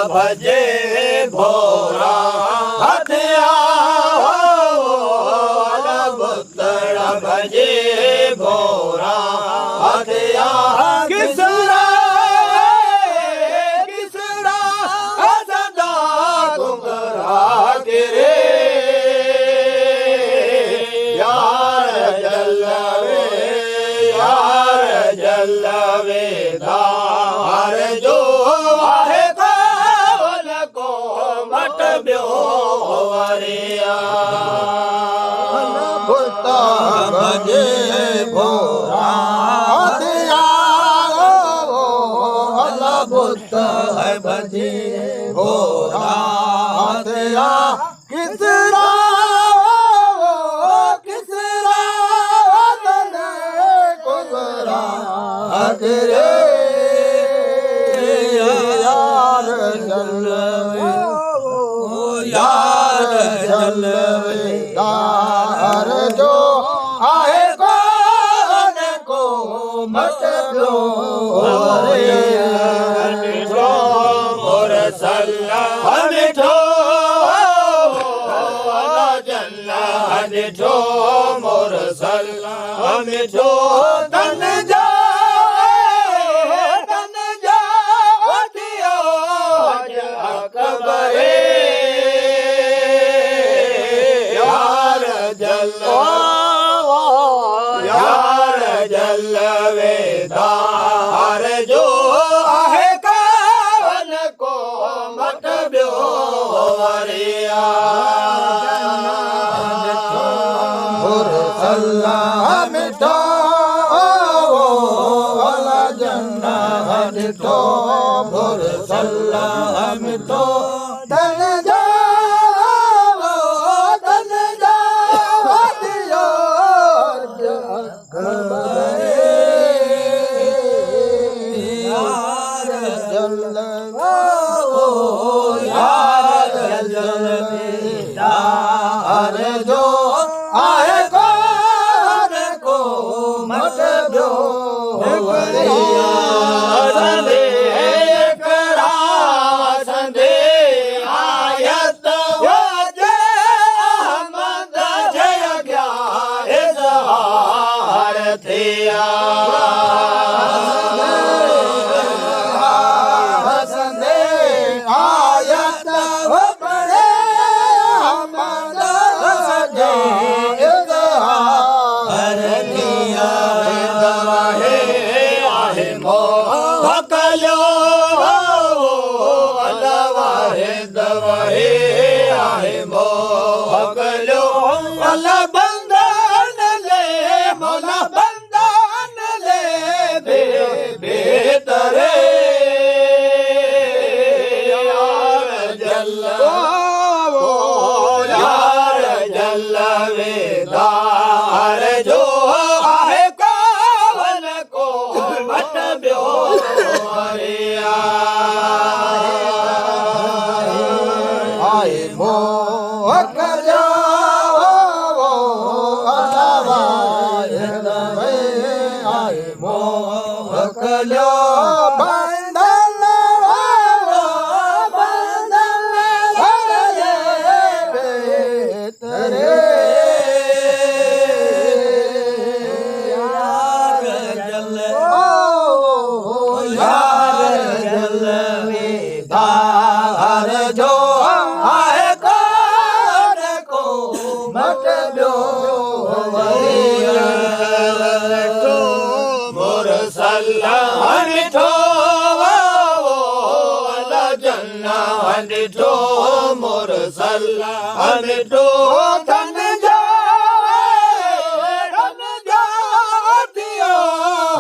भजे भोरा हथिया पुतड़ा भजे भोरा हथिया किसरा किसरा सदा घुंघरा गिरे यार जलवे धार जो भजे भोरा हथिया बुद्ध है भजे भोरा हथिया किसरा किसरा कुबरा हथिरे यार जलवे यार जलवे दार जो आए को मत दो मोर सल्लल्लाहु अलैहि जल्ला मोर सल्लल्लाहु अलैहि तन जा अकबरे यार जलवे दार जो आहे कावन को मत ब्यो वरिया मोर सल्लल्लाहु मिठो वाला जन्ना मिठो मोर सल्लल्लाहु मिठो तन जा जो आए को मत दो संदे आयत वजे अहमद जय गया इज़हार थिया संदे आयत मोर सल्लल्लाहु तन जा दियो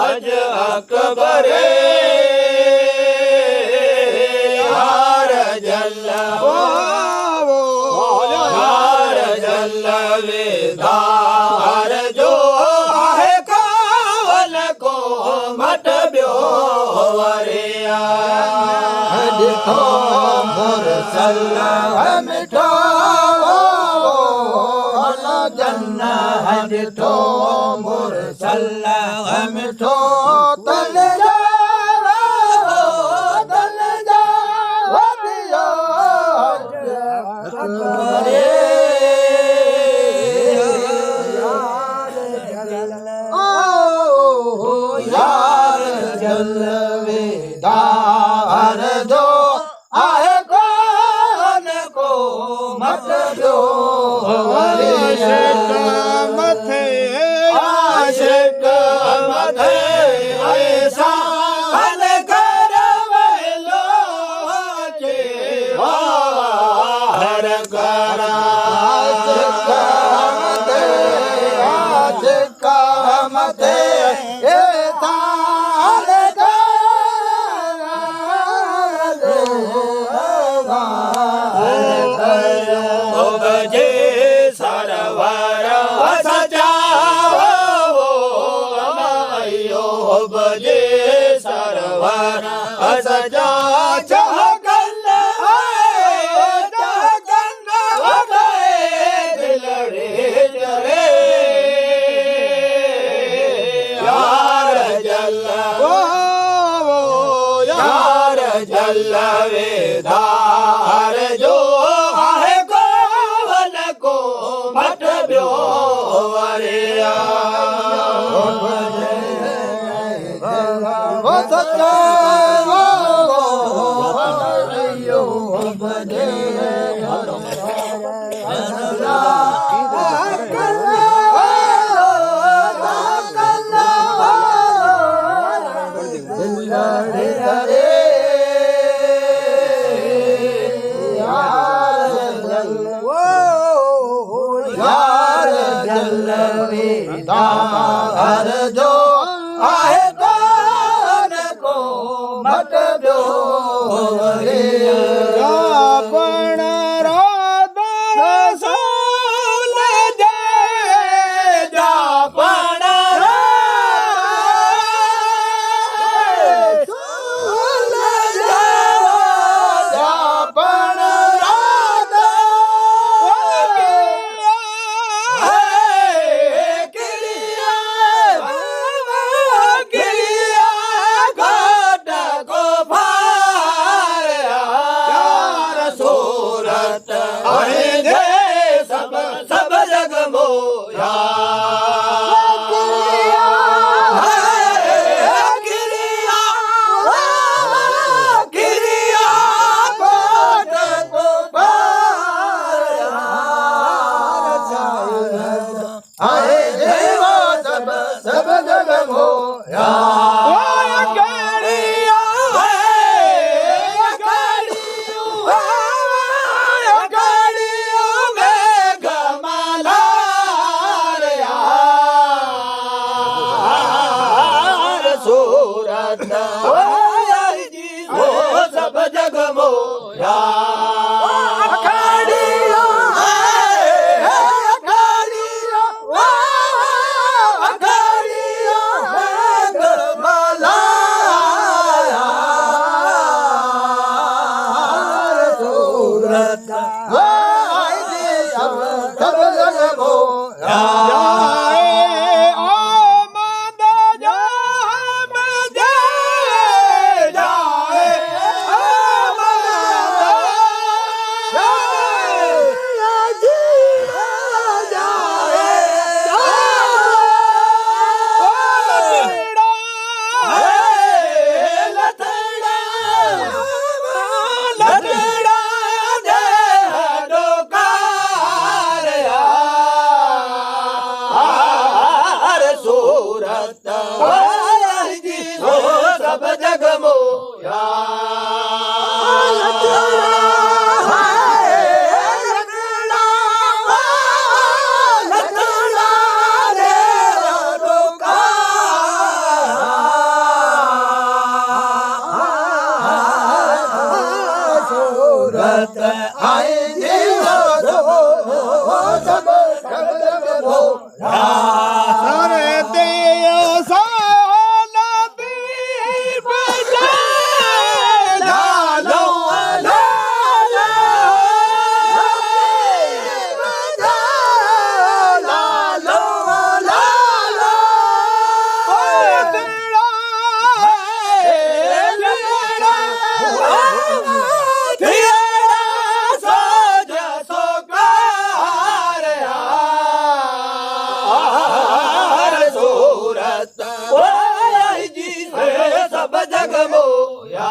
हज अकबर बरे यार जल यार जल विधार जो आहे कावल को मट ब्यो वरिया ॾिठो मुरसल मिठो जन ॾिठो मुरसल मिठो तल जा तल जा वॾियो यार जल वेदार जो आहे कोन को मत जो आशिक मथे ऐसा हल कर वेलो चे हर करा आशिक मथे ऐसा हल बजे सरवर सजाओ बजे सरवर सजा चहकन चहकन दिलड़े जरे यार जल यार जल वेधार जो आहे कोवल को मट ब्यो वरिया सच्चा बजे यार जल वेदार जो आहे कोन को मट ब्यो वरिया पण राधर सोल जे जा पण सोल जे जा पण सब जग मोया गिरिया गिरिया कोट को आए देवा सब सब जग मोया सब जग मोया सब जग मोया सब जग मोया आए जीवा सब जग मोया सारे दियो साला दी बजा लालो लाला लालो लाला तेरा तेरा साजा सोकार यार सूरत ओए जी से सब जग मोया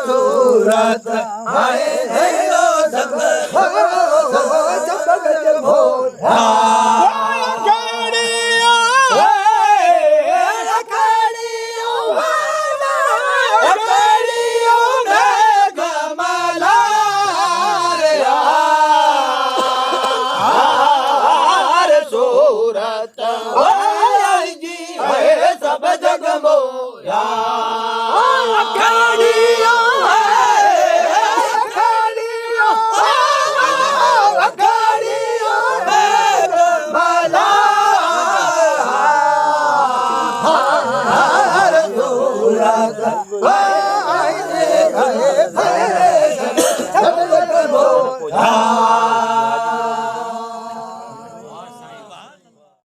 सूरत आए हेलो सब जग मोया सूरत जी सब जग मोया